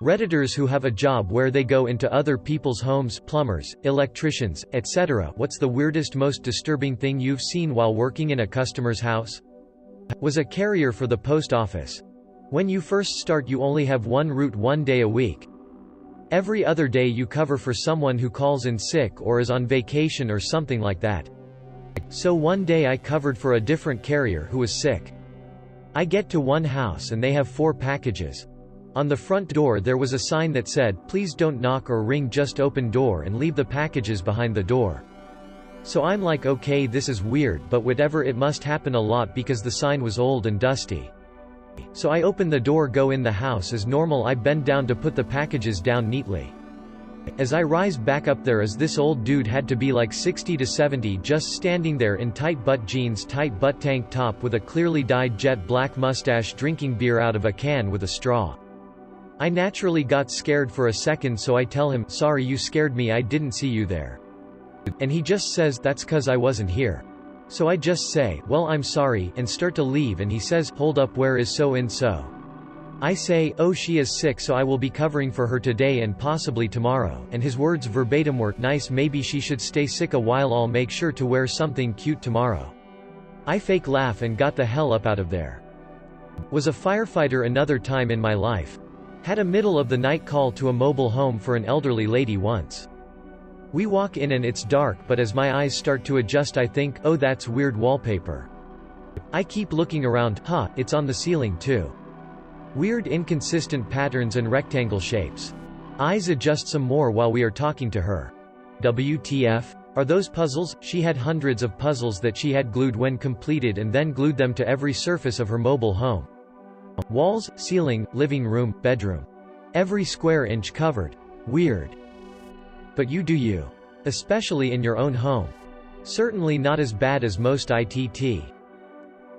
Redditors who have a job where they go into other people's homes, plumbers, electricians, etc. What's the weirdest, most disturbing thing you've seen while working in a customer's house? Was a carrier for the post office. When you first start you only have one route 1 day a week. Every other day you cover for someone who calls in sick or is on vacation or something like that. So one day I covered for a different carrier who was sick. I get to one house and they have 4 packages. On the front door there was a sign that said, "Please don't knock or ring, just open door and leave the packages behind the door." So I'm like, okay, this is weird, but whatever, it must happen a lot because the sign was old and dusty. So I open the door, go in the house as normal. I bend down to put the packages down neatly. As I rise back up, there is this old dude, had to be like 60 to 70, just standing there in tight butt jeans, tight butt tank top with a clearly dyed jet black mustache, drinking beer out of a can with a straw. I naturally got scared for a second, so I tell him, "Sorry, you scared me, I didn't see you there." And he just says, "That's 'cause I wasn't here." So I just say, "Well, I'm sorry," and start to leave, and he says, "Hold up, where is so-and-so?" I say, "Oh, she is sick, so I will be covering for her today and possibly tomorrow," and his words verbatim were, "Nice, maybe she should stay sick a while, I'll make sure to wear something cute tomorrow." I fake laugh and got the hell up out of there. Was a firefighter another time in my life. Had a middle of the night call to a mobile home for an elderly lady once. We walk in and it's dark, but as my eyes start to adjust I think, oh, that's weird wallpaper. I keep looking around, it's on the ceiling too. Weird inconsistent patterns and rectangle shapes. Eyes adjust some more while we are talking to her. WTF? Are those puzzles? She had hundreds of puzzles that she had glued when completed and then glued them to every surface of her mobile home. Walls, ceiling, living room, bedroom. Every square inch covered. Weird. But you do you. Especially in your own home. Certainly not as bad as most ITT.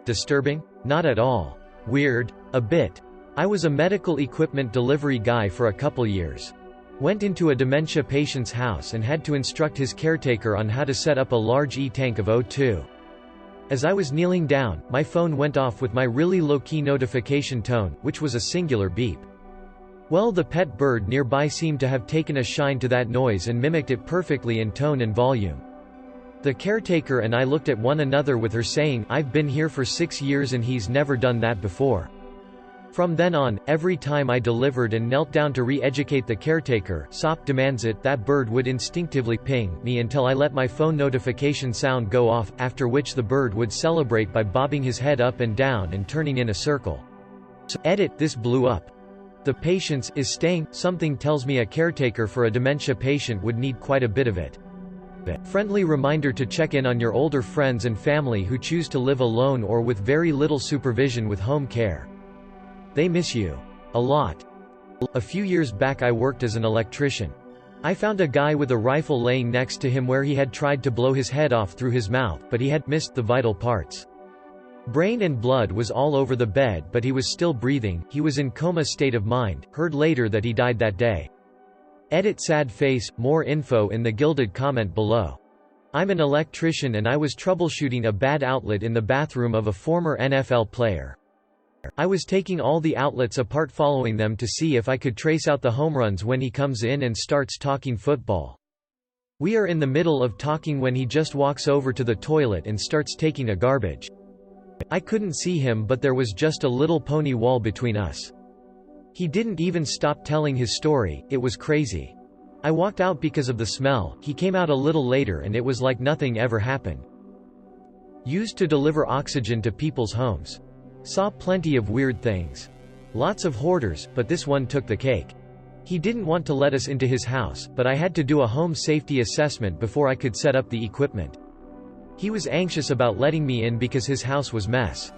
Disturbing? Not at all. Weird? A bit. I was a medical equipment delivery guy for a couple years. Went into a dementia patient's house and had to instruct his caretaker on how to set up a large e-tank of O2. As I was kneeling down, my phone went off with my really low-key notification tone, which was a singular beep. Well, the pet bird nearby seemed to have taken a shine to that noise and mimicked it perfectly in tone and volume. The caretaker and I looked at one another with her saying, "I've been here for 6 years and he's never done that before." From then on, every time I delivered and knelt down to re-educate the caretaker, SOP demands it, that bird would instinctively ping me until I let my phone notification sound go off, after which the bird would celebrate by bobbing his head up and down and turning in a circle. So, edit, this blew up. The patience is staying. Something tells me a caretaker for a dementia patient would need quite a bit of it. Friendly reminder to check in on your older friends and family who choose to live alone or with very little supervision with home care. They miss you. A lot. A few years back I worked as an electrician. I found a guy with a rifle laying next to him where he had tried to blow his head off through his mouth, but he had missed the vital parts. Brain and blood was all over the bed, but he was still breathing. He was in coma state of mind. Heard later that he died that day. Edit, sad face. More info in the gilded comment below. I'm an electrician and I was troubleshooting a bad outlet in the bathroom of a former NFL player. I was taking all the outlets apart, following them to see if I could trace out the home runs when he comes in and starts talking football. We are in the middle of talking when he just walks over to the toilet and starts taking a garbage. I couldn't see him, but there was just a little pony wall between us. He didn't even stop telling his story. It was crazy. I walked out because of the smell. He came out a little later and it was like nothing ever happened. Used to deliver oxygen to people's homes. Saw plenty of weird things. Lots of hoarders, but this one took the cake. He didn't want to let us into his house, but I had to do a home safety assessment before I could set up the equipment. He was anxious about letting me in because his house was mess.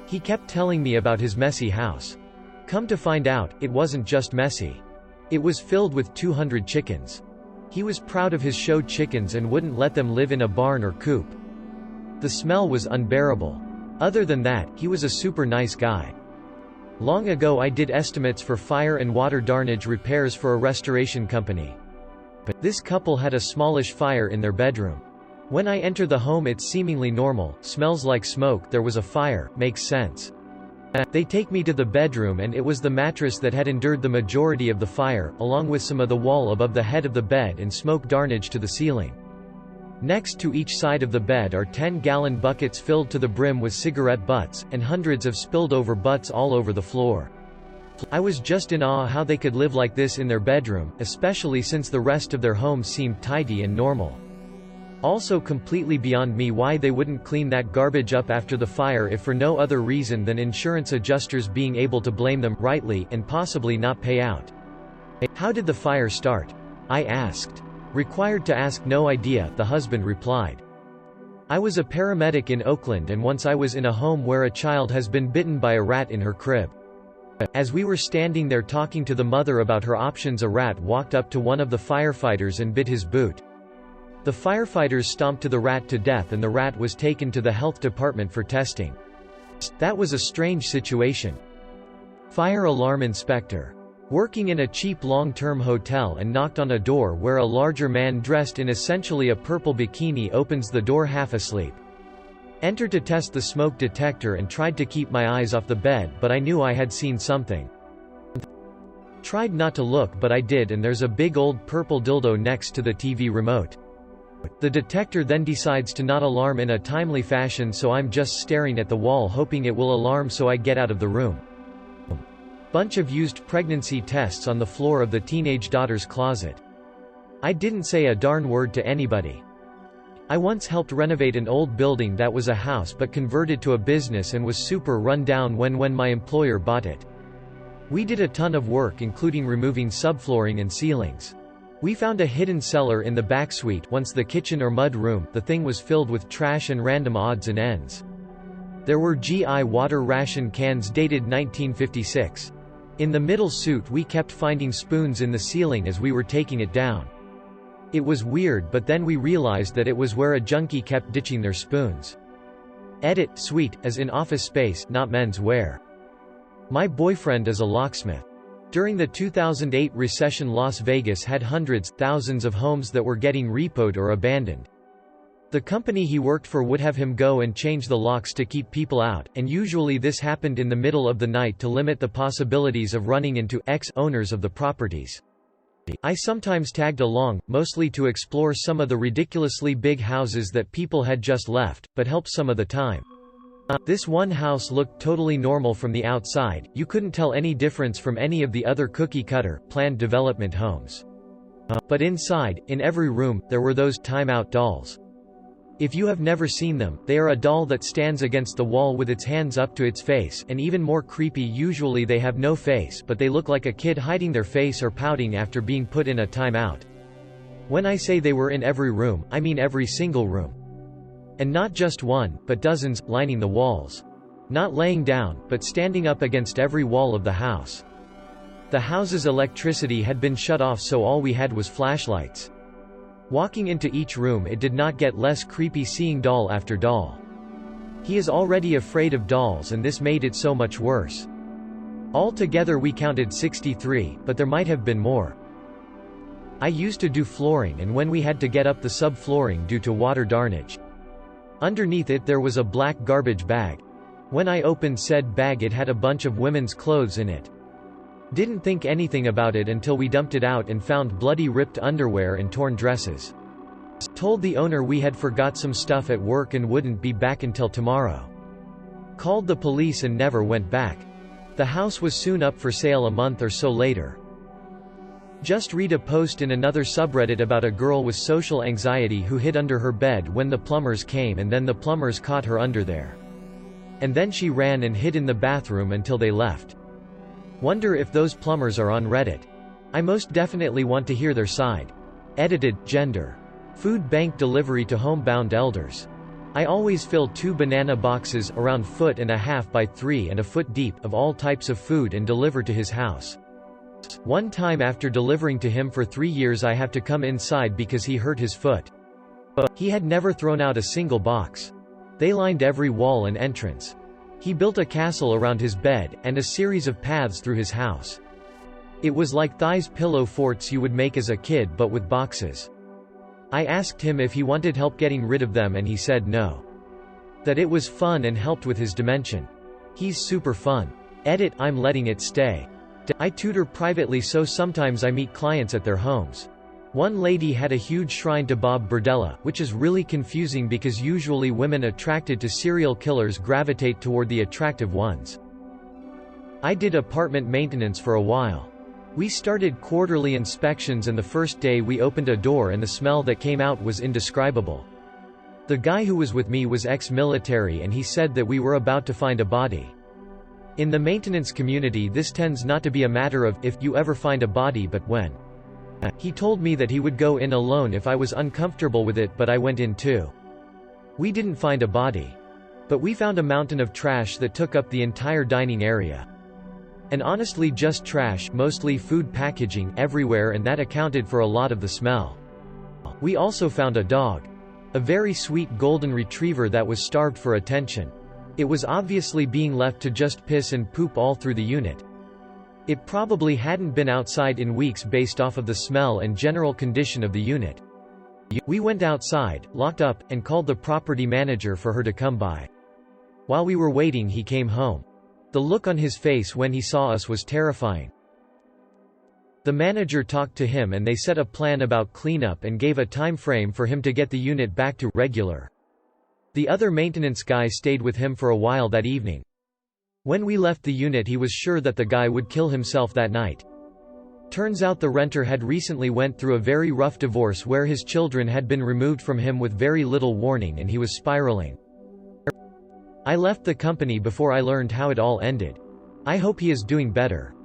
He kept telling me about his messy house. Come to find out, it wasn't just messy. It was filled with 200 chickens. He was proud of his show chickens and wouldn't let them live in a barn or coop. The smell was unbearable. Other than that, he was a super nice guy. Long ago I did estimates for fire and water damage repairs for a restoration company. But this couple had a smallish fire in their bedroom. When I enter the home it's seemingly normal, smells like smoke, there was a fire, makes sense. They take me to the bedroom, and it was the mattress that had endured the majority of the fire, along with some of the wall above the head of the bed and smoke darnage to the ceiling. Next to each side of the bed are 10-gallon buckets filled to the brim with cigarette butts, and hundreds of spilled-over butts all over the floor. I was just in awe how they could live like this in their bedroom, especially since the rest of their homes seemed tidy and normal. Also completely beyond me why they wouldn't clean that garbage up after the fire, if for no other reason than insurance adjusters being able to blame them, rightly, and possibly not pay out. How did the fire start? I asked. Required to ask, no idea, the husband replied. I was a paramedic in Oakland, and once I was in a home where a child has been bitten by a rat in her crib. As we were standing there talking to the mother about her options, a rat walked up to one of the firefighters and bit his boot. The firefighters stomped the rat to death, and the rat was taken to the health department for testing. That was a strange situation. Fire alarm inspector. Working in a cheap long-term hotel, and knocked on a door where a larger man dressed in essentially a purple bikini opens the door half asleep. Entered to test the smoke detector and tried to keep my eyes off the bed, but I knew I had seen something. Tried not to look, but I did, and there's a big old purple dildo next to the TV remote. The detector then decides to not alarm in a timely fashion, so I'm just staring at the wall hoping it will alarm, so I get out of the room. Bunch of used pregnancy tests on the floor of the teenage daughter's closet. I didn't say a darn word to anybody. I once helped renovate an old building that was a house but converted to a business and was super run down when my employer bought it. We did a ton of work, including removing subflooring and ceilings. We found a hidden cellar in the back suite. Once the kitchen or mud room, the thing was filled with trash and random odds and ends. There were GI water ration cans dated 1956. In the middle suite we kept finding spoons in the ceiling as we were taking it down. It was weird, but then we realized that it was where a junkie kept ditching their spoons. Edit, suite, as in office space, not men's wear. My boyfriend is a locksmith. During the 2008 recession, Las Vegas had hundreds, thousands of homes that were getting repoed or abandoned. The company he worked for would have him go and change the locks to keep people out, and usually this happened in the middle of the night to limit the possibilities of running into ex-owners of the properties. I sometimes tagged along, mostly to explore some of the ridiculously big houses that people had just left, but helped some of the time. This one house looked totally normal from the outside. You couldn't tell any difference from any of the other cookie-cutter, planned development homes. But inside, in every room, there were those timeout dolls. If you have never seen them, they are a doll that stands against the wall with its hands up to its face, and even more creepy, usually they have no face, but they look like a kid hiding their face or pouting after being put in a timeout. When I say they were in every room, I mean every single room. And not just one, but dozens, lining the walls. Not laying down, but standing up against every wall of the house. The house's electricity had been shut off, so all we had was flashlights. Walking into each room, it did not get less creepy seeing doll after doll. He is already afraid of dolls, and this made it so much worse. Altogether we counted 63, but there might have been more. I used to do flooring, and when we had to get up the subflooring due to water darnage. Underneath it there was a black garbage bag. When I opened said bag, it had a bunch of women's clothes in it. Didn't think anything about it until we dumped it out and found bloody ripped underwear and torn dresses. Told the owner we had forgot some stuff at work and wouldn't be back until tomorrow. Called the police and never went back. The house was soon up for sale a month or so later. Just read a post in another subreddit about a girl with social anxiety who hid under her bed when the plumbers came, and then the plumbers caught her under there. And then she ran and hid in the bathroom until they left. Wonder if those plumbers are on Reddit. I most definitely want to hear their side. Edited, gender. Food bank delivery to homebound elders. I always fill 2 banana boxes, around 1.5 feet by 3 and a foot deep, of all types of food and deliver to his house. One time after delivering to him for 3 years, I have to come inside because he hurt his foot. He had never thrown out a single box. They lined every wall and entrance. He built a castle around his bed, and a series of paths through his house. It was like thighs pillow forts you would make as a kid, but with boxes. I asked him if he wanted help getting rid of them, and he said no. That it was fun and helped with his dimension. He's super fun. Edit, I'm letting it stay. I tutor privately, so sometimes I meet clients at their homes. One lady had a huge shrine to Bob Berdella, which is really confusing because usually women attracted to serial killers gravitate toward the attractive ones. I did apartment maintenance for a while. We started quarterly inspections, and the first day we opened a door and the smell that came out was indescribable. The guy who was with me was ex-military, and he said that we were about to find a body. In the maintenance community, this tends not to be a matter of if you ever find a body, but when. He told me that he would go in alone if I was uncomfortable with it, but I went in too. We didn't find a body. But we found a mountain of trash that took up the entire dining area. And honestly, just trash, mostly food packaging, everywhere, and that accounted for a lot of the smell. We also found a dog. A very sweet golden retriever that was starved for attention. It was obviously being left to just piss and poop all through the unit. It probably hadn't been outside in weeks based off of the smell and general condition of the unit. We went outside, locked up, and called the property manager for her to come by. While we were waiting, he came home. The look on his face when he saw us was terrifying. The manager talked to him and they set a plan about cleanup and gave a time frame for him to get the unit back to regular. The other maintenance guy stayed with him for a while that evening. When we left the unit, he was sure that the guy would kill himself that night. Turns out the renter had recently went through a very rough divorce where his children had been removed from him with very little warning, and he was spiraling. I left the company before I learned how it all ended. I hope he is doing better.